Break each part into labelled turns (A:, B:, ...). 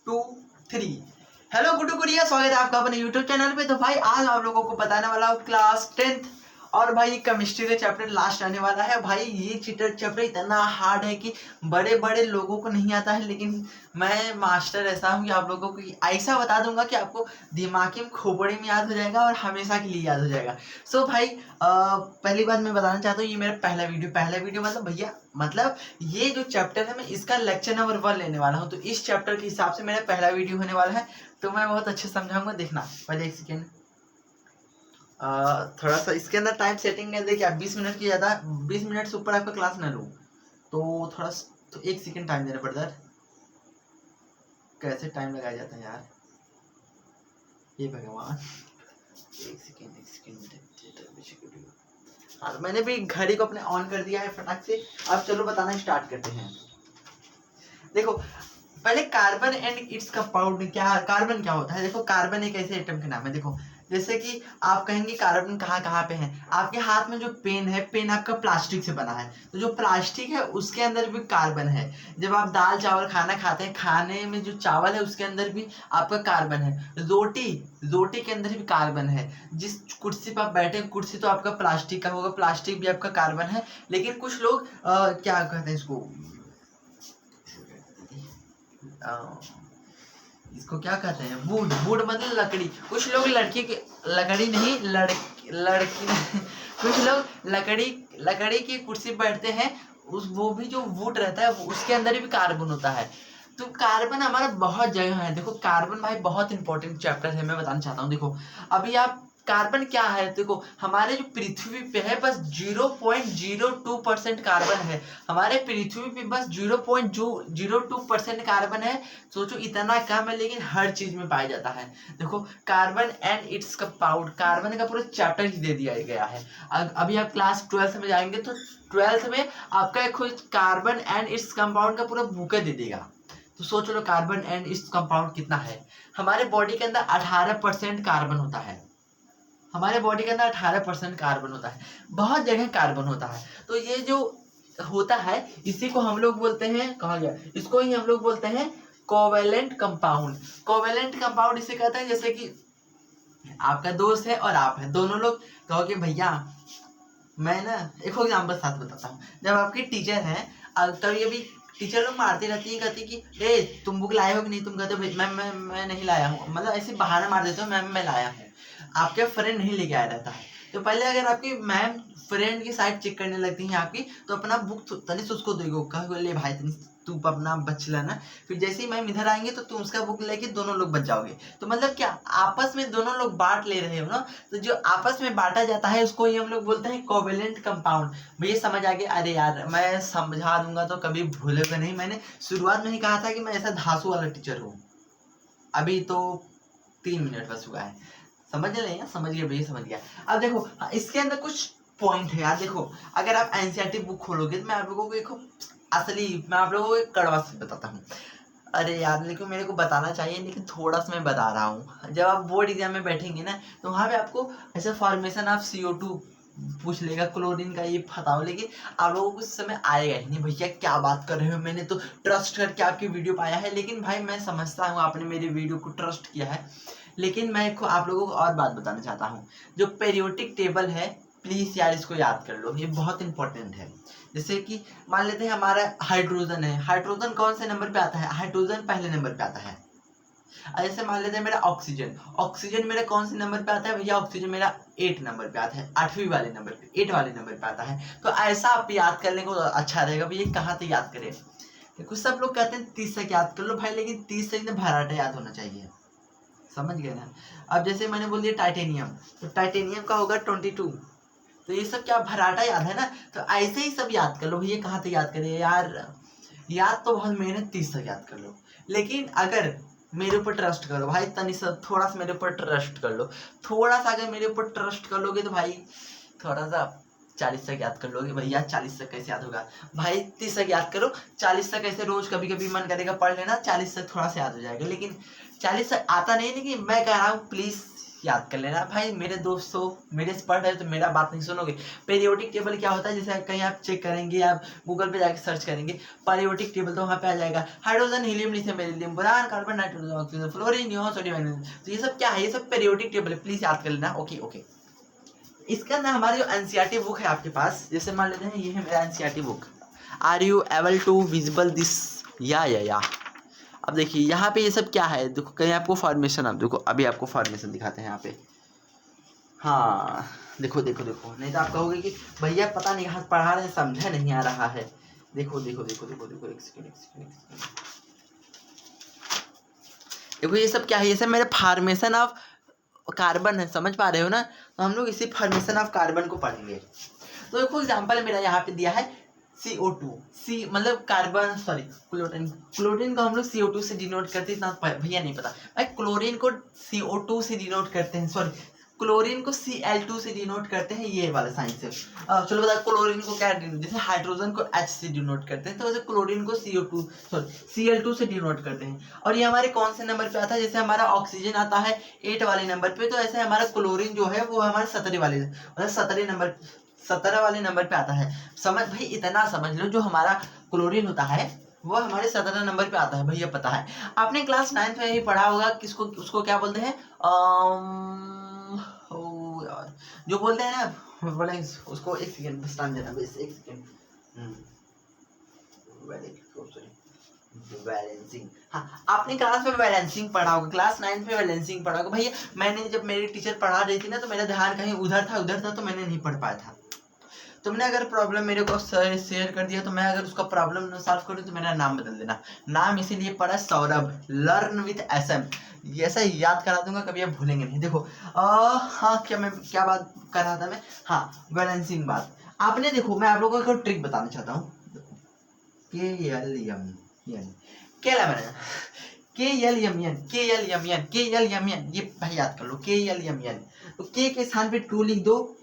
A: 2 3। Hello Guddu गुड़िया, स्वागत है आपका अपने यूट्यूब चैनल पे। तो भाई आज आप लोगों को बताने वाला हूँ क्लास 10th और भाई केमिस्ट्री का चैप्टर लास्ट आने वाला है। भाई ये चैप्टर इतना हार्ड है कि बड़े बड़े लोगों को नहीं आता है, लेकिन मैं मास्टर ऐसा हूँ कि आप लोगों को ऐसा बता दूंगा कि आपको दिमाग में खोपड़ी में याद हो जाएगा और हमेशा के लिए याद हो जाएगा। सो भाई पहली बात मैं बताना चाहता हूँ, ये मेरा पहला वीडियो मतलब भैया मतलब ये जो चैप्टर है मैं इसका लेक्चर नंबर 1 लेने वाला हूँ। तो इस चैप्टर के हिसाब से मेरा पहला वीडियो होने वाला है, तो मैं बहुत अच्छे समझाऊंगा, देखना। पहले एक सेकेंड, थोड़ा सा इसके अंदर टाइम सेटिंग है। देखिए 20 मिनट की ज़्यादा 20 मिनट से ऊपर आपका क्लास ना लूँ तो थोड़ा तो एक सेकेंड टाइम देना पड़ता है। कैसे टाइम लगाया जाता है यार, ये भगवान। एक सेकेंड हाँ, मैंने भी घड़ी को अपने ऑन कर दिया है फटाक से। अब चलो बताना स्टार्ट करते हैं। देखो पहले carbon and its compound carbon क्या होता है। देखो कार्बन एक ऐसे एटम का नाम है। देखो जैसे कि आप कहेंगे कार्बन कहाँ कहाँ पे है, आपके हाथ में जो पेन है, पेन आपका प्लास्टिक से बना है, तो जो प्लास्टिक है उसके अंदर भी कार्बन है। जब आप दाल चावल खाना खाते हैं, खाने में जो चावल है उसके अंदर भी आपका कार्बन है। रोटी के अंदर भी कार्बन है। जिस कुर्सी पर आप बैठे, कुर्सी तो आपका प्लास्टिक का होगा, प्लास्टिक भी आपका कार्बन है। लेकिन कुछ लोग क्या कहते हैं इसको, इसको क्या कहते हैं, वुड मतलब लकड़ी। कुछ लोग लकड़ी नहीं लड़की कुछ लोग लकड़ी की कुर्सी पर बैठते हैं, वो भी जो वुड रहता है उसके अंदर भी कार्बन होता है। तो कार्बन हमारा बहुत जगह है। देखो कार्बन भाई बहुत इंपॉर्टेंट चैप्टर है, मैं बताना चाहता हूँ। देखो अभी आप कार्बन क्या है, देखो हमारे जो पृथ्वी पे है बस 0.02% कार्बन है। हमारे पृथ्वी पे बस 0.02% कार्बन है। सोचो इतना कम है, लेकिन हर चीज में पाया जाता है। देखो carbon and its compound, carbon का पूरा चैप्टर ही दे दिया गया है। अभी आप क्लास 12th में जाएंगे तो 12th में आपका एक खुद कार्बन एंड इट्स कंपाउंड का पूरा बुक दे देगा। तो सोच low carbon and its compound कितना है। हमारे बॉडी के अंदर 18% कार्बन होता है। हमारे बॉडी के अंदर 18% कार्बन होता है। बहुत जगह कार्बन होता है। तो ये जो होता है इसी को हम लोग बोलते हैं, कहा गया, इसको ही हम लोग बोलते हैं कोवेलेंट कंपाउंड। कोवेलेंट कंपाउंड इसे कहते हैं जैसे कि आपका दोस्त है और आप हैं, दोनों लोग कहोगे भैया मैं ना एक एग्जाम्पल साथ बताता हूँ। जब आपके टीचर हैं, कभी अभी टीचर लोग मारती रहती है, कहती कि ए तुम बुक लाए हो कि नहीं, तुम कहते हो मैं नहीं लाया हूँ, मतलब ऐसे बहाना मार देते हो मैं लाया हूँ। आपके फ्रेंड नहीं लेके आया रहता है, तो पहले अगर आपकी मैम फ्रेंड की साइड चेक करने लगती है आपकी, तो अपना बुक तनिष उसको देगो, कहोगे ले भाई तनिष तू अपना बच लेना। फिर जैसे ही मैम इधर आएंगे तो तुम उसका बुक लेके दोनों लोग बच जाओगे। तो मतलब क्या आपस में दोनों लोग बांट ले रहे हो ना। तो जो आपस में बांटा जाता है उसको ही हम लोग बोलते हैं कोवेलेंट कंपाउंड। भैया समझ आ गया? अरे यार मैं समझा दूंगा तो कभी भूलेगा नहीं। मैंने शुरुआत में ही कहा था कि मैं ऐसा धांसू वाला टीचर हूँ। अभी तो 3 मिनट बस हुआ है, समझ ले, समझ गया भैया, समझ गया। अब देखो इसके अंदर कुछ पॉइंट है यार। देखो अगर आप एनसीईआरटी बुक खोलोगे तो मैं आप लोगों को एक मैं आप लोगों को एक कड़वा से बताता हूँ। अरे यार लेकिन मेरे को बताना चाहिए, लेकिन थोड़ा सा मैं बता रहा हूँ। जब आप बोर्ड एग्जाम में बैठेंगे ना तो वहाँ पे आपको ऐसा फॉर्मेशन ऑफ CO2 पूछ लेगा, क्लोरीन का ये बताओ, लेकिन आप लोगों को उस समय आएगा ही नहीं। भैया क्या बात कर रहे हो, मैंने तो ट्रस्ट करके आपकी वीडियो पाया है। लेकिन भाई मैं समझता हूँ आपने मेरी वीडियो को ट्रस्ट किया है, लेकिन मैं आप लोगों को और बात बताना चाहता हूँ। जो पेरियोडिक टेबल है प्लीज यार इसको याद कर लो, ये बहुत इंपॉर्टेंट है। जैसे कि मान लेते हैं हमारा हाइड्रोजन है, हाइड्रोजन कौन से नंबर पे आता है, हाइड्रोजन पहले नंबर पे आता है। जैसे मान लेते हैं मेरा ऑक्सीजन मेरा कौन से नंबर पे आता है भैया, ऑक्सीजन मेरा 8 नंबर पे आता है, 8वीं वाले नंबर पे, 8 वाले नंबर पे आता है। तो ऐसा आप याद करने को अच्छा रहेगा। भैया कहाँ से याद करें, कुछ सब लोग कहते हैं 30 तक याद कर लो भाई, लेकिन 30 से भराटा याद होना चाहिए, समझ गए ना। अब जैसे मैंने बोल दिया टाइटेनियम, तो टाइटेनियम का होगा 22। तो ये सब क्या भराटा याद है ना, तो ऐसे ही सब याद कर लो। भैया कहाँ तक याद करें यार, याद तो बहुत मेहनत 30 तक याद कर लो। लेकिन अगर मेरे ऊपर ट्रस्ट करो भाई, तनी सा थोड़ा सा मेरे ऊपर ट्रस्ट कर लो, थोड़ा सा अगर मेरे ऊपर ट्रस्ट कर लोगे तो भाई थोड़ा सा 40 तक याद कर लोगे। भैया 40 तक कैसे याद होगा भाई, 30 तक याद करो, 40 तक ऐसे रोज कभी कभी मन करेगा पढ़ लेना, 40 तक थोड़ा सा याद हो जाएगा। लेकिन 40 तक आता नहीं, लेकिन मैं कह रहा हूँ प्लीज याद कर लेना भाई मेरे दोस्तों, मेरे से पढ़ रहे हो तो मेरा बात नहीं सुनोगे। पीरियोडिक टेबल क्या होता है, जैसे कहीं आप चेक करेंगे, आप गूगल पे जाके सर्च करेंगे पीरियोडिक टेबल तो वहाँ पे आ जाएगा hydrogen, helium, lithium, beryllium, boron, carbon, nitrogen, oxygen, fluorine, neon, sodium, magnesium. तो ये सब क्या है, ये सब पीरियोडिक टेबल है, प्लीज याद कर लेना। Okay okay. इसके अंदर हमारी जो एनसीईआरटी बुक है आपके पास, जैसे मान लेते हैं ये है मेरा NCERT book. Are you able to visible this? या अब देखिए यहाँ पे ये सब क्या है, देखो कहीं आपको फॉर्मेशन, आप देखो अभी आपको फॉर्मेशन दिखाते हैं यहाँ पे। हाँ देखो देखो देखो, नहीं तो आप कहोगे कि भैया पता नहीं हाथ पढ़ा रहे हैं समझा नहीं आ रहा है। देखो देखो देखो देखो देखो, एक सेकंड एक सेकंड एक सेकंड, देखो ये सब क्या है, ये सब मेरे फॉर्मेशन ऑफ कार्बन है, समझ पा रहे हो ना। तो हम लोग इसी फॉर्मेशन ऑफ कार्बन को पढ़ेंगे। तो देखो एग्जांपल मेरा यहाँ पे दिया है CO2, सी मतलब कार्बन, सॉरी क्लोरीन, क्लोरीन को हम लोग CO2 से डिनोट करते हैं, इतना भैया नहीं पता भाई। क्लोरीन को CO2 से डिनोट करते हैं, सॉरी क्लोरीन को Cl2 से डिनोट करते हैं, ये वाला साइन से। चलो बताओ क्लोरीन को क्या, जैसे हाइड्रोजन को H से डिनोट करते हैं, तो वैसे क्लोरीन को Cl2 से डिनोट करते हैं। और ये हमारे कौन से नंबर पे आता है, जैसे हमारा ऑक्सीजन आता है 8 वाले नंबर पे, तो ऐसे हमारा क्लोरीन जो है वो हमारे 17 वाले, मतलब 17 वाले नंबर पे आता है। समझ भाई, इतना समझ लो, जो हमारा क्लोरीन होता है वो हमारे 17 नंबर पे आता है, भैया पता है। आपने क्लास 9th में ही पढ़ा होगा, किसको उसको क्या बोलते हैं, यार जो बोलते हैं ना, बोले उसको, एक सेकंड बस टाइम देना, बस एक सेकंड। बैलेंसिंग, हाँ आपने क्लास में बैलेंसिंग पढ़ा होगा, क्लास 9 में बैलेंसिंग पढ़ा होगा। भैया मैंने जब मेरी टीचर पढ़ा रही थी ना, तो मेरा ध्यान कहीं उधर था, तो मैंने नहीं पढ़ पाया था। तुमने अगर प्रॉब्लम मेरे को शेयर कर दिया, तो मैं अगर उसका प्रॉब्लम न सॉल्व करूँ तो मेरा नाम बदल देना। नाम इसीलिए पड़ा सौरभ, लर्न विथ SM, ऐसा याद करा दूंगा, कभी आप भूलेंगे नहीं। देखो हाँ क्या बात कर रहा था मैं, हाँ बैलेंसिंग बात। आपने देखो, मैं आप लोगों को ट्रिक बताना चाहता हूँ। KLMN, ये भाई याद कर लो, KLMN। तो K के स्थान पे 2 लिख दो,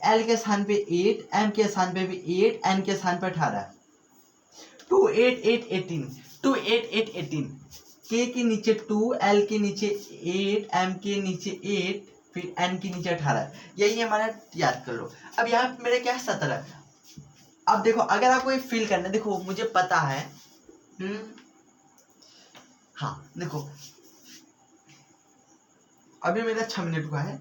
A: L के स्थान पे 8, M के स्थान पे भी 8, N के स्थान पे 18, 2 8 8 18, 2 8 8 18, K के नीचे 2, L के नीचे 8, M के नीचे 8, फिर N के नीचे 18, यही हमारा, याद कर लो। अब यहाँ पे मेरे क्या है 17। अब देखो अगर आपको ये फील करना है, देखो मुझे पता है, हाँ देखो अभी मेरा 6 मिनट हुआ है,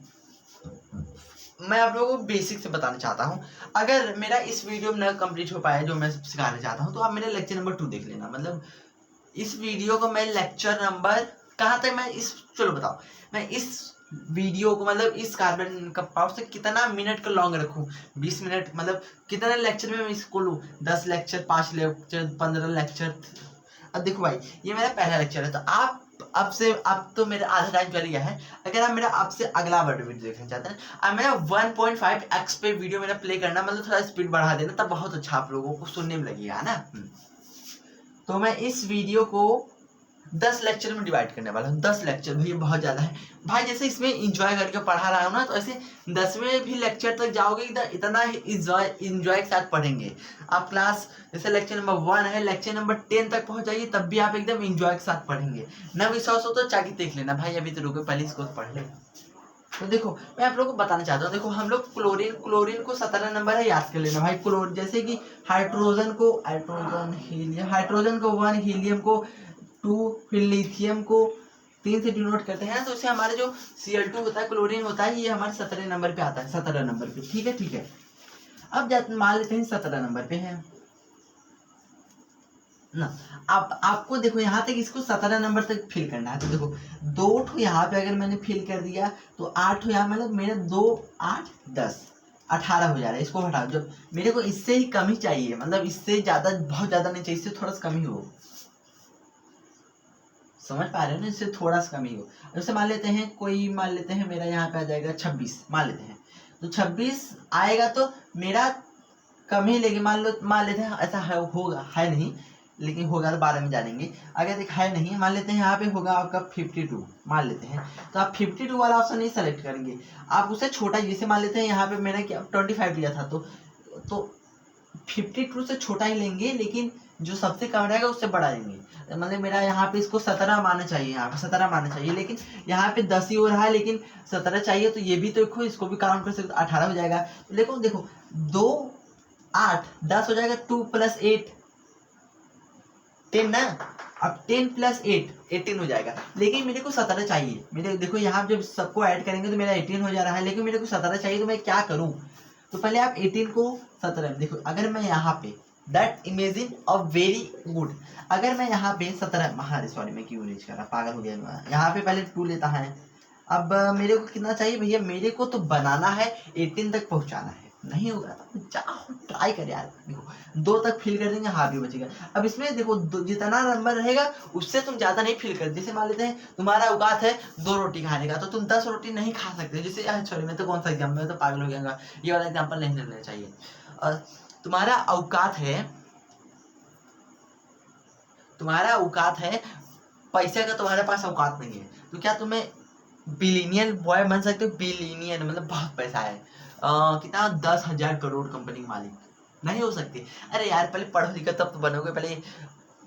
A: मैं आप लोगों को बेसिक से बताना चाहता हूँ। अगर मेरा इस वीडियो में न कंप्लीट हो पाया जो मैं सिखाना चाहता हूँ, तो आप मेरे लेक्चर नंबर 2 देख लेना। मतलब इस वीडियो को मैं लेक्चर नंबर कहाँ तक, मैं इस, चलो बताओ मैं इस वीडियो को, मतलब इस कार्बन कंपाउंड से कितना मिनट का लॉन्ग रखूँ, 20 मिनट, मतलब कितना लेक्चर में मैं इसको लूँ, 10 लेक्चर, 5 लेक्चर, 15 लेक्चर। अब देखो भाई ये मेरा पहला लेक्चर है, तो आप अब से, अब तो मेरा आधा टाइम चल गया है। अगर आप मेरा अब से अगला वीडियो देखना चाहते हैं, अब मेरा 1.5x पे वीडियो मेरा प्ले करना, मतलब थोड़ा स्पीड बढ़ा देना, तब बहुत अच्छा आप लोगों को सुनने में लगेगा ना। तो मैं इस वीडियो को 10 लेक्चर में डिवाइड करने वाला हूँ। 10 लेक्चर भैया बहुत ज़्यादा है भाई, जैसे इसमें इंजॉय करके पढ़ा रहा हूँ ना, तो ऐसे 10वें भी लेक्चर तक जाओगे, इतना ही इंजॉय के साथ पढ़ेंगे आप। क्लास जैसे लेक्चर नंबर 1 है, लेक्चर नंबर 10 तक पहुँच जाइए, तब भी आप एकदम इंजॉय के साथ पढ़ेंगे। न विश्वास हो तो जाके देख लेना भाई, अभी तो रुको, पहले इसको पढ़ ले। तो देखो मैं आप लोगों को बताना चाहता हूँ, देखो हम लोग क्लोरीन को 17 नंबर है, याद कर लेना भाई। क्लोरीन जैसे कि हाइड्रोजन को 1, हीलियम को 2, फिर लिथियम को 3 से डिनोट करते हैं, तो उससे हमारे जो Cl2 होता है, क्लोरीन होता है, ये हमारे 17 नंबर पे आता है, 17 नंबर पे, ठीक है। अब मान लेते हैं 17 नंबर पे है ना। अब आपको देखो यहाँ तक इसको 17 नंबर तक फिल करना है, तो देखो 2 ठो यहाँ पे अगर मैंने फिल कर दिया, तो 8 ठो यहाँ, मतलब मेरे 2 8 10 18 हो जा रहा है। इसको हटाओ, जब मेरे को इससे ही कम ही चाहिए, मतलब इससे ज्यादा, बहुत ज्यादा नहीं चाहिए, इससे थोड़ा सा कम ही हो, समझ पा रहे हो ना, इससे थोड़ा सा कम ही हो। जैसे मान लेते हैं कोई, मान लेते हैं मेरा यहाँ पे आ जाएगा 26, मान लेते हैं, तो 26 आएगा तो मेरा कम ही लेंगे, मान लेते हैं ऐसा होगा, है नहीं, लेकिन होगा तो 12 में जानेंगे। अगर एक है नहीं, मान लेते हैं यहाँ पे होगा आपका 52, मान लेते हैं, तो आप 52 वाला ऑप्शन नहीं सेलेक्ट करेंगे, आप उससे छोटा, जैसे मान लेते हैं यहाँ पे मैंने क्या 25 लिया था, तो 52 से छोटा ही लेंगे, लेकिन जो सबसे कम रहेगा उससे बढ़ाएंगे। मतलब मेरा यहाँ पे इसको 17 मानना चाहिए, यहाँ पे 17 मानना चाहिए, लेकिन यहाँ पे 10 ही हो रहा है, लेकिन 17 चाहिए, तो ये भी तो देखो इसको भी काउंट कर सकते, 18 हो जाएगा। तो देखो देखो 2 8 10 हो जाएगा, 2 + 8 10 ना। अब 10 + 8 18 हो जाएगा, लेकिन मेरे को 17 चाहिए। मेरे देखो यहाँ जब सबको ऐड करेंगे तो मेरा 18 हो जा रहा है, लेकिन मेरे को 17 चाहिए, तो मैं क्या करूँ? तो पहले आप 18 को 17 में देखो, अगर मैं यहाँ पे that imagine a very good, अगर मैं यहाँ पे 17 सॉरी मैं क्यों रीच कर रहा, पागल हो गया मैं। यहाँ पे पहले 2 लेता है। अब मेरे को कितना चाहिए भैया? मेरे को तो बनाना है 18 तक पहुँचाना है। नहीं होगा तो जाओ ट्राई कर यार। देखो 2 तक फिल कर देंगे, हाथ भी बचेगा। अब इसमें देखो जितना नंबर रहेगा उससे तुम ज्यादा नहीं फिल कर। जैसे मान लेते हैं तुम्हारा औकात है 2 रोटी खाने का, तो तुम 10 रोटी नहीं खा सकते। जैसे सॉरी मैं तो कौन सा एग्जाम्पल, मैं तो पागल हो गया, ये वाला एग्जाम्पल नहीं लेना चाहिए। तुम्हारा औकात है पैसे का, तुम्हारे पास औकात नहीं है, तो क्या तुम्हें बिलियनियर बॉय बन सकते हो? बिलियनियर मतलब बहुत पैसा है, कितना 10,000 करोड़ कंपनी के मालिक नहीं हो सकते। अरे यार पहले पढ़ो लिखो तब तो बनोगे, पहले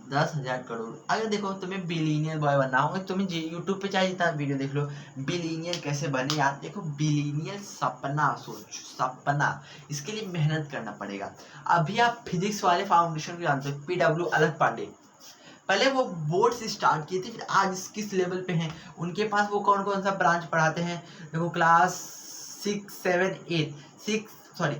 A: 10,000 करोड़। अगर देखो तुम्हें बिलियनियर बॉय बनना होगा, तुम्हें यूट्यूब पे चाहे जितना वीडियो देख लो, बिलियनियर कैसे बने यार। देखो बिलियनियर सपना, सोच सपना, इसके लिए मेहनत करना पड़ेगा। अभी आप फिजिक्स वाले फाउंडेशन को जानते हो, PW अलख पांडे, पहले वो बोर्ड से स्टार्ट किए थे, फिर आज किस लेवल पे हैं, उनके पास वो कौन कौन सा ब्रांच पढ़ाते हैं। देखो क्लास 6 7 8 6 सॉरी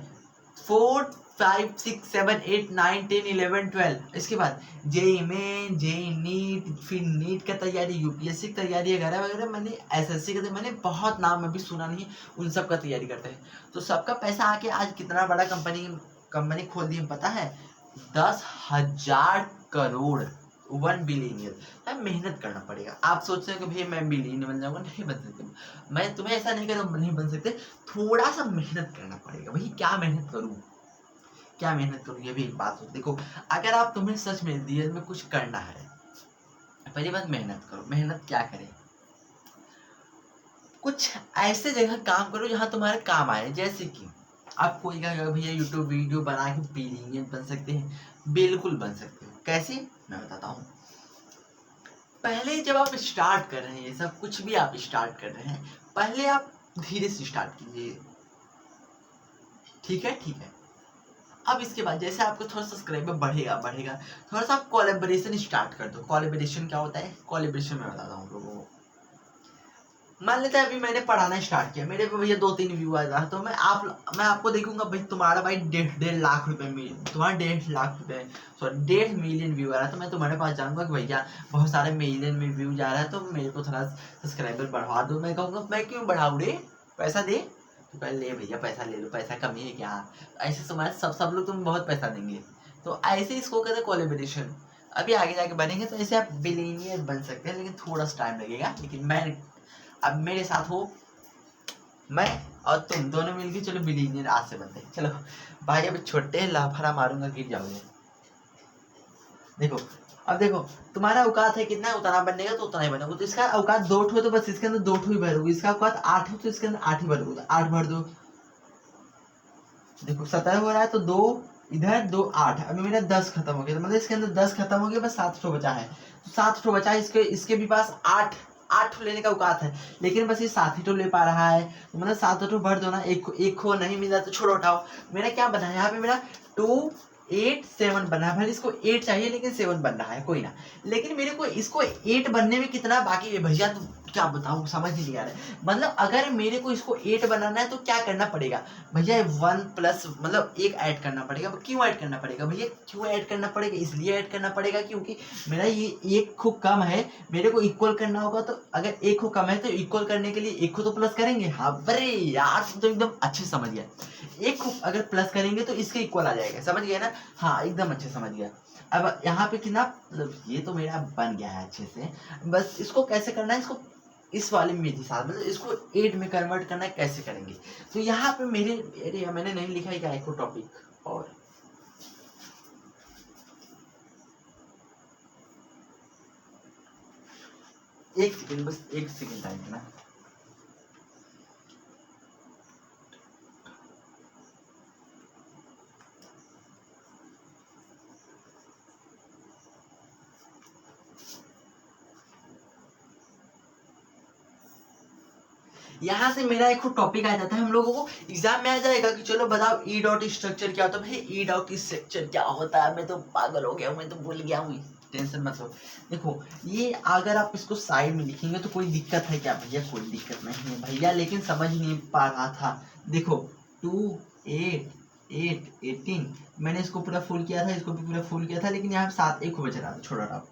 A: 4 5 6 7 8 9 10 11 12, इसके बाद जेई में, जेई नीट, फिर नीट का तैयारी, यूपीएससी की तैयारी वगैरह वगैरह। मैंने एसएससी का मैंने बहुत नाम अभी सुना नहीं, उन सब का तैयारी करते हैं। तो सबका पैसा आके आज कितना बड़ा कंपनी खोल दी पता है? 10,000 करोड़, 1 बिलियनियर। मेहनत करना पड़ेगा। आप सोचते हैं कि भाई मैं बिलियनियर बन जाऊंगा, नहीं बन सकते। मैं तुम्हें ऐसा नहीं करूँ नहीं बन सकते, थोड़ा सा मेहनत करना पड़ेगा। भाई क्या मेहनत करूँ, क्या मेहनत करूँ, ये भी एक बात होती है। देखो अगर आप तुम्हें सच में रियल में कुछ करना है, पहली बात मेहनत करो। मेहनत क्या करें? कुछ ऐसे जगह काम करो जहाँ तुम्हारे काम आए। जैसे कि आप कोई कहेगा भैया यूट्यूब वीडियो बना के बिलियनियर बन सकते हैं, बिल्कुल बन सकते हो। कैसे? मैं बताता हूँ। पहले जब आप स्टार्ट कर रहे हैं, ये सब कुछ भी आप स्टार्ट कर रहे हैं, पहले आप धीरे से स्टार्ट कीजिए, ठीक है? ठीक है। अब इसके बाद जैसे आपको थोड़ा सब्सक्राइबर बढ़ेगा, थोड़ा सा आप कोलैबोरेशन स्टार्ट कर दो। कोलैबोरेशन क्या होता है? कोलैबोरेशन मैं बताता हूँ लोगों को। मान लेते हैं अभी मैंने पढ़ाना स्टार्ट किया, मेरे पे भैया 2-3 व्यू आ रहा, तो मैं आपको देखूंगा भाई तुम्हारा भाई 1.5 लाख रुपए में, तुम्हारा 1.5 लाख रुपए सॉरी 1.5 मिलियन व्यू आ रहा है, तो मैं तुम्हारे पास जाऊंगा कि भैया बहुत सारे मिलियन में व्यू जा रहा है, तो मेरे को थोड़ा सब्सक्राइबर बढ़वा दो। मैं कहूँगा मैं क्यों बढ़ाऊँ रे, पैसा दे। तो कह ले भैया पैसा ले लो, पैसा कमी है क्या? ऐसे तुम्हारे सब लोग तुम बहुत पैसा देंगे। तो ऐसे इसको कहते हैं कोलैबोरेशन। अभी आगे जाके बनेंगे तो ऐसे आप बिलियनियर बन सकते हैं, लेकिन थोड़ा सा टाइम लगेगा। लेकिन मैं अब मेरे साथ हो, मैं और तुम दोनों मिलके चलो बिलियनियर आज से बनते हैं। चलो भाई अब छोटे लाफड़ा मारूंगा, गिर जाओगे। देखो अब देखो तुम्हारा औकात है कितना, उतना बनने का तो उतना ही बनेगा। तो इसका औकात 2 ठो है, तो बस इसके अंदर 2 ठो ही भरोगे। इसका औकात 8 हो तो इसके अंदर 8 ही भरोगे, तो 8 भर दो। देखो 17 हो रहा है, तो 2 इधर 2 8, अभी मेरा 10 खत्म हो गया, तो मतलब इसके अंदर 10 खत्म हो गया, बस 7 ठो बचा है। तो 7 ठो बचा है, इसके भी पास 8 लेने का औकात है, लेकिन बस ये 7 ही तो ले पा रहा है। तो मतलब 7 तो भर दो ना। एक को नहीं मिला तो छोड़ो, उठाओ। मेरा क्या बना है यहाँ पे? मेरा 2 8 7 बना है। भाई इसको 8 चाहिए लेकिन 7 बन रहा है, कोई ना। लेकिन मेरे को इसको 8 बनने में कितना बाकी है भैया, तो क्या बताऊं, समझ ही नहीं आ रहा है। मतलब अगर मेरे को इसको 8 बनाना है तो क्या करना पड़ेगा भैया? 1 प्लस मतलब 1 ऐड करना पड़ेगा। क्यों ऐड करना पड़ेगा भैया? क्यों ऐड करना पड़ेगा? इसलिए ऐड करना पड़ेगा क्योंकि मेरा ये 1 को कम है, मेरे को इक्वल करना होगा। तो अगर 1 को कम है तो इक्वल करने के लिए 1 को तो प्लस करेंगे। हाँ अरे यार तुम तो एकदम अच्छे समझ गया। 1 को अगर प्लस करेंगे तो इसके इक्वल आ जाएगा, समझ गया ना? हाँ एकदम अच्छे समझ गया। अब यहाँ पे कितना, मतलब ये तो मेरा बन गया है अच्छे से। बस इसको कैसे करना है, इसको इस वाले में थी साथ, मतलब इसको 8 में कन्वर्ट करना है, कैसे करेंगे? तो यहाँ पे मैंने नहीं लिखा है क्या एको टॉपिक, और एक सेकंड, बस एक सेकंड टाइम ना। यहाँ से मेरा एक टॉपिक आ जाता है, हम लोगों को एग्जाम में आ जाएगा कि चलो बताओ ई डॉट स्ट्रक्चर क्या होता है। भाई ई डॉट स्ट्रक्चर क्या होता है, मैं तो पागल हो गया हूँ, मैं तो भूल गया हूँ। टेंशन मत लो। देखो ये अगर आप इसको साइड में लिखेंगे तो कोई दिक्कत है क्या भैया? कोई दिक्कत नहीं है भैया, लेकिन समझ नहीं पा रहा था। देखो 2 8 8 18 मैंने इसको पूरा फुल किया था, इसको भी पूरा फुल किया था, लेकिन यहाँ पे 7 एक को बच रहा था, छोड़ रहा हूँ।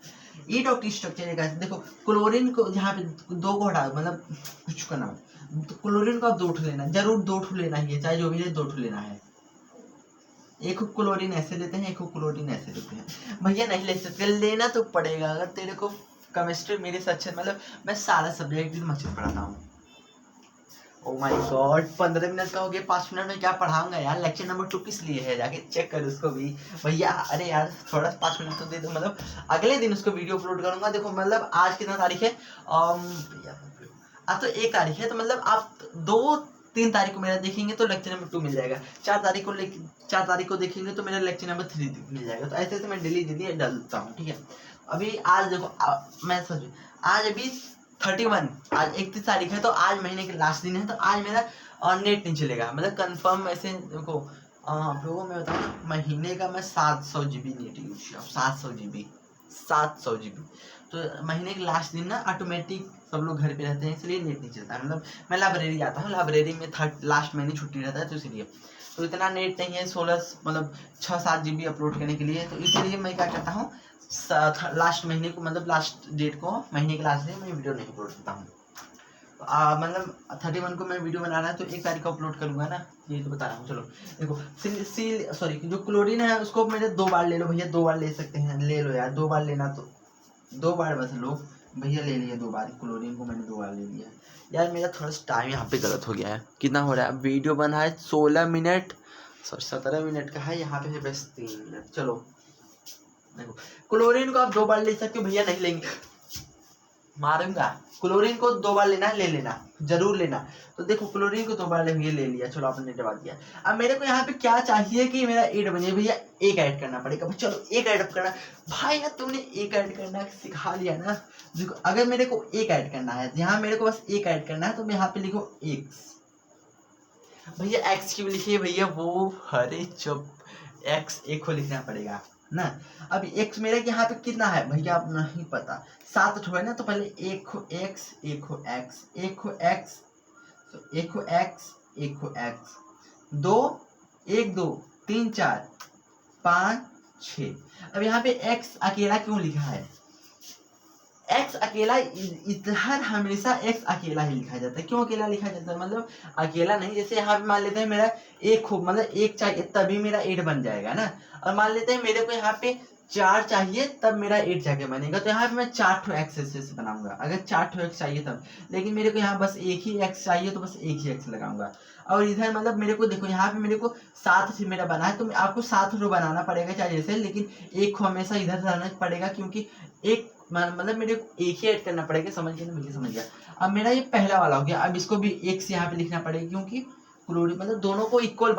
A: ई डॉट स्ट्रक्चर एक देखो क्लोरीन को यहाँ पे 2 को हटा, मतलब कुछ करना तो क्लोरीन को आप 2 ठो लेना, जरूर 2 ठो लेना ही है, चाहे जो भी है 2 ठो लेना है। एक क्लोरीन ऐसे लेते हैं, एक क्लोरीन ऐसे लेते हैं। भैया नहीं ले सकते, लेना तो पड़ेगा। अगर तेरे को केमिस्ट्री मेरे से अच्छे, मतलब मैं सारा सब्जेक्ट भी अच्छे पढ़ाता हूँ। ओ माय गॉड 15 मिनट का हो गया, 5 मिनट में क्या पढ़ाऊंगा यार? लेक्चर नंबर 2 किस लिए है, जाके चेक कर उसको भी भैया। अरे यार थोड़ा 5 मिनट तो दे दो, मतलब अगले दिन उसको वीडियो अपलोड करूंगा। देखो मतलब आज कितना तारीख है, आज तो 1 तारीख है, तो मतलब आप 2-3 तारीख को मेरा देखेंगे तो लेक्चर नंबर 2 मिल जाएगा। 4 तारीख को देखेंगे तो मेरा लेक्चर नंबर 3 मिल जाएगा। तो ऐसे मैं डेली डालता हूँ, ठीक है। अभी आज देखो मैं सोच, आज अभी 31, आज 31 तारीख है, तो आज महीने के लास्ट दिन है, तो आज मेरा नेट नहीं चलेगा, मतलब कंफर्म। ऐसे देखो आप लोगों में बताऊँ ना, महीने का मैं 700 GB नेट यूज किया, 700 GB। तो महीने के लास्ट दिन ना ऑटोमेटिक सब लोग घर पे रहते हैं, इसलिए नेट नहीं चलता है। मतलब मैं लाइब्रेरी जाता हूँ, लाइब्रेरी में लास्ट महीने छुट्टी रहता है, तो इसलिए तो इतना नेट नहीं है 16 मतलब 6-7 GB अपलोड करने के लिए। तो इसीलिए मैं क्या करता हूँ, लास्ट महीने को, मतलब लास्ट डेट को, महीने के लास्ट दिन मैं वीडियो नहीं अपलोड करता हूँ। मतलब 31 को मैं वीडियो बना रहा है, तो 1 तारीख को अपलोड करूंगा ना, ये तो बता रहा हूँ। चलो देखो सॉरी जो क्लोरीन है उसको मेरे 2 बार ले लो भैया, 2 बार ले सकते हैं, ले लो यार 2 बार लेना, तो 2 बार बस लो भैया, ले लिए 2 बार। क्लोरीन को मैंने 2 बार ले लिया। यार मेरा थोड़ा सा टाइम यहाँ पे गलत हो गया है, कितना हो रहा है? वीडियो बना है 16 मिनट, सॉरी 17 मिनट का है, यहाँ पे है बस 3 मिनट। चलो देखो क्लोरीन को आप 2 बार ले सकते हो भैया, नहीं लेंगे मारूंगा। क्लोरीन को 2 बार लेना है, ले लेना, जरूर लेना। तो देखो क्लोरीन को 2 बार ले लिया, चलो आपने दबा दिया। अब मेरे को यहाँ पे क्या चाहिए कि मेरा 8 बने भैया, 1 ऐड करना पड़ेगा। चलो 1 ऐड करना भाई, यार तुमने 1 ऐड करना सिखा लिया ना। देखो अगर मेरे को 1 ऐड करना है, यहाँ मेरे को बस 1 ऐड करना है, तो मैं यहाँ पे लिखो x भैया। x क्यों लिखिए भैया, वो हरे चुप, x 1 को लिखना पड़ेगा ना। अब x मेरा यहाँ पे कितना है भैया, आप नहीं पता, 7 ठो है ना, तो पहले 1 को x 1 को x 1 को x, तो 1 को x 1 को x 2 1 2 3 4 5 6। अब यहाँ पे x अकेला क्यों लिखा है? x अकेला इधर हमेशा x अकेला ही लिखा जाता है। क्यों अकेला लिखा जाता है? मतलब अकेला नहीं, जैसे यहाँ पे मान लेते हैं मेरा 1 हो, मतलब 1 चाहिए तभी मेरा 8 बन जाएगा ना। और मान लेते हैं मेरे को यहाँ पे 4 चाहिए तब मेरा 8 जाके बनेगा, तो यहाँ पे मैं 4 ठो x ऐसे बनाऊंगा, अगर 4 ठो x चाहिए तब। लेकिन मेरे को यहाँ बस 1 ही x चाहिए, तो बस 1 ही x लगाऊंगा। और इधर मतलब मेरे को देखो यहाँ पे मेरे को 7 से मेरा बना है, तो आपको 7 रो बनाना पड़ेगा चाहे जैसे, लेकिन 1 को हमेशा इधर रहना पड़ेगा, क्योंकि एक मतलब मेरे को 1 ही ऐड करना पड़ेगा। समझ गया ना भैया? समझ गया। अब मेरा ये पहला वाला हो गया, अब इसको भी 1 से यहाँ पे लिखना पड़ेगा, क्योंकि क्लोरीन मतलब दोनों को इक्वल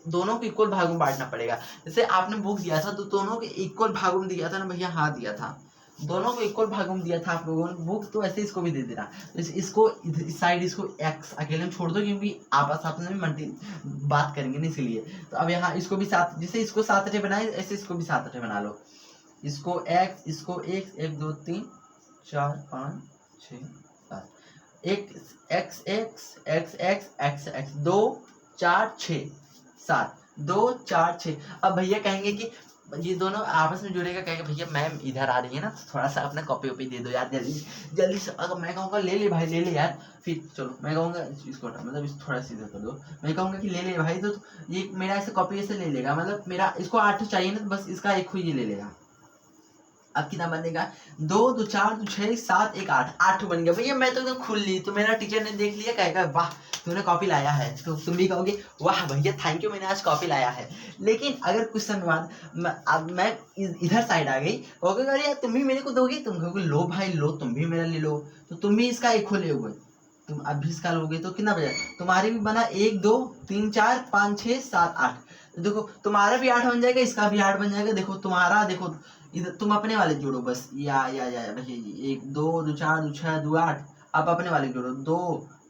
A: दोनों को इक्वल भागों में बांटना पड़ेगा। जैसे आपने बुक दिया था तो दोनों के इक्वल भागों में दिया था ना भैया? हाँ दिया था, दोनों को इक्वल भागों में दिया था आप लोगों ने बुक, तो ऐसे इसको भी दे देना। तो इसको इस साइड इसको x अकेले में छोड़ दो, क्योंकि आपस में मल्टी बात करेंगे ना, इसलिए। तो अब यहाँ इसको भी 7, जैसे इसको 7 अठे बनाए, ऐसे इसको भी 7 अठे बना लो। इसको x, इसको x 1 2 3 4 5 6 7 एक x x x x x x 2 4 6 7 2 4 6। अब भैया कहेंगे कि ये दोनों आपस में जुड़ेगा, कहेंगे भैया मैम इधर आ रही है ना, तो थोड़ा सा अपना कॉपी वॉपी दे दो यार, जल्दी से। अगर मैं कहूँगा ले ले भाई, ले ले यार, फिर चलो मैं कहूँगा इसको मतलब इस थोड़ा सीधा कर दो, मैं कहूँगा कि ले ले भाई, तो ये मेरा ऐसे कॉपी ऐसे ले लेगा, मतलब मेरा इसको 8 चाहिए ना, तो बस इसका 1 ही ये ले लेगा। अब कितना बनेगा? 2 2 4 2 6 7 1 8 8 बन गया भैया। मैं तो एकदम खुल ली, तो मेरा टीचर ने देख लिया, कहेगा वाह तूने कॉपी लाया है, तो तुम भी कहोगे वाह भैया थैंक यू, मैंने आज कॉपी लाया है। लेकिन अगर कुछ समय बाद अब मैं इधर साइड आ गई, कहोगे अरे यार तुम भी मेरे को दोगे, तुम कहोगे लो भाई लो, तुम भी मेरा ले लो, तो तुम भी इसका 1 ले लोगे, तुम अब भी इसका लोगे, तो कितना बजा? तुम्हारी भी बना 1 2 3 4 5 6 7 8। देखो तुम्हारा भी 8 बन जाएगा, इसका भी 8 बन जाएगा। देखो तुम्हारा, देखो इधर तुम अपने वाले जोड़ो बस, या भैया 1 2 2 4 2 6 2 8। आप अपने वाले जोड़ो 2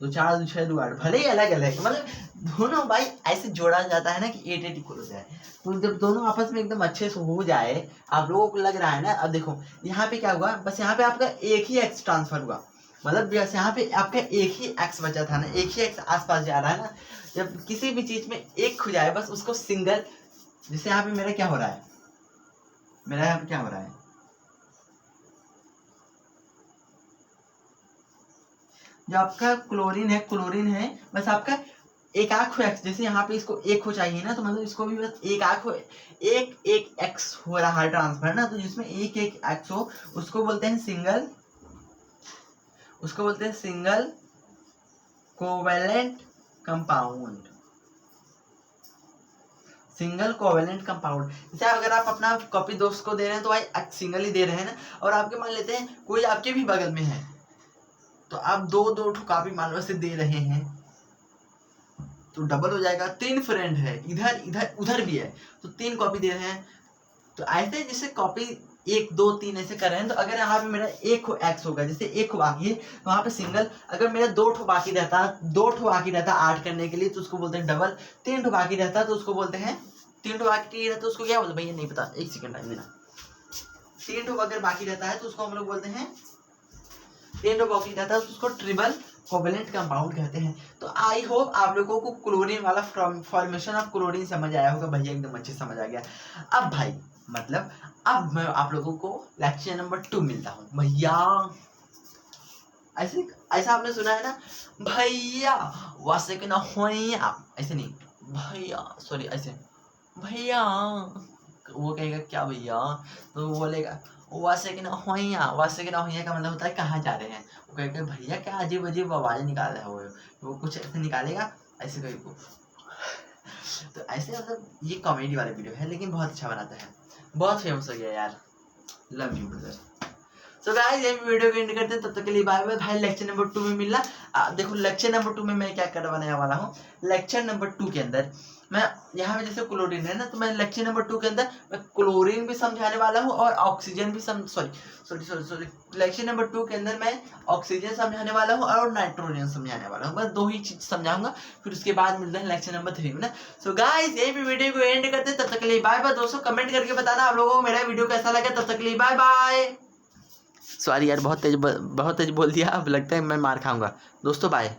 A: तो 4 2 6 2 8, भले ही अलग अलग मतलब दोनों भाई ऐसे जोड़ा जाता है ना कि 8 8 इक्वल हो जाए। तो जब दोनों आपस में एकदम अच्छे से हो जाए, आप लोगों को लग रहा है ना, अब देखो यहाँ पे क्या हुआ, बस यहाँ पे आपका एक ही एक्स ट्रांसफर हुआ, मतलब बस यहाँ पे आपका एक ही एक्स बचा था ना, एक ही एक्स आसपास जा रहा है ना। जब किसी भी चीज में एक हो जाए बस उसको सिंगल, जैसे यहाँ पे मेरा क्या हो रहा है, मेरा यहाँ पे क्या हो रहा है, जो आपका क्लोरीन है बस आपका एक आंख हो एक्स, जैसे यहाँ पे इसको एक हो चाहिए ना, तो मतलब इसको भी बस एक आंख हो, एक एक एक्स हो रहा है ट्रांसफर ना, तो जिसमें एक एक एक्स हो उसको बोलते हैं सिंगल, उसको बोलते हैं single covalent compound, single covalent compound. जैसे अगर आप अपना कॉपी दोस्त को दे रहे हैं तो भाई सिंगल ही दे रहे हैं ना, और आपके मान लेते हैं कोई आपके भी बगल में है, तो आप दो दो कॉपी मान लो से दे रहे हैं तो डबल हो जाएगा। 3 फ्रेंड है, इधर इधर उधर भी है, तो 3 कॉपी दे रहे हैं, तो ऐसे जैसे कॉपी 1 2 3 ऐसे कर रहे हैं। तो अगर यहाँ पे मेरा एक एक्स होगा, जैसे एक बाकी है तो वहाँ पे सिंगल, अगर मेरा 2 बाकी रहता 8 करने के लिए तो उसको बोलते हैं डबल, 3 बाकी रहता तो उसको बोलते हैं, 3 बाकी रहता तो उसको क्या बोलते हैं भैया नहीं पता, 1 सेकंड टाइम देना। 3 अगर बाकी रहता है तो उसको हम लोग बोलते हैं, 3 बाकी रहता है तो उसको ट्रिपल कोवेलेंट कंपाउंड कहते हैं। तो आई होप आप लोगों को क्लोरीन वाला फॉर्मेशन ऑफ क्लोरीन समझ आया होगा भैया, एकदम अच्छे समझ आ गया। अब भाई मतलब अब मैं आप लोगों को लेक्चर नंबर 2 मिलता हूँ भैया। ऐसे ऐसा आपने सुना है ना भैया वैसे कि ना होइया, ऐसे नहीं भैया, सॉरी ऐसे भैया, वो कहेगा क्या भैया, तो वो बोलेगा वैसे कि ना होइया, वैसे कि ना होइया का मतलब होता है कहाँ जा रहे हैं, वो कहेगा भैया क्या अजीब अजीब आवाज़ निकाल रहे हो, वो कुछ ऐसे निकालेगा ऐसे कहीं को। तो ऐसे मतलब ये कॉमेडी वाला वीडियो है लेकिन बहुत अच्छा बनाता है, बहुत फेमस हो गया यार, love you brother. So guys ये वीडियो को एंड करते हैं, तब तक के लिए बाय बाय भाई। लेक्चर नंबर 2 में मिलना। देखो लेक्चर नंबर 2 में मैं क्या करवाने वाला हूँ, लेक्चर नंबर 2 के अंदर मैं यहाँ पे जैसे क्लोरीन है ना, तो मैं लेक्चर नंबर 2 के अंदर मैं क्लोरीन भी समझाने वाला हूँ और ऑक्सीजन भी सॉरी लेक्चर नंबर 2 के अंदर मैं ऑक्सीजन समझाने वाला हूँ और नाइट्रोजन समझाने वाला हूँ, बस 2 ही चीज समझाऊंगा, फिर उसके बाद मिलते हैं लेक्चर नंबर 3 में ना। सो गाइस ये भी वीडियो को एंड करते हैं, तब तक के लिए बाय बाय। दोस्तों कमेंट करके बताना आप लोगों को मेरा वीडियो कैसा लगा, तब तक के लिए बाय बाय। सॉरी यार बहुत तेज बोल दिया, अब लगता है मैं मार खाऊंगा। दोस्तों बाय।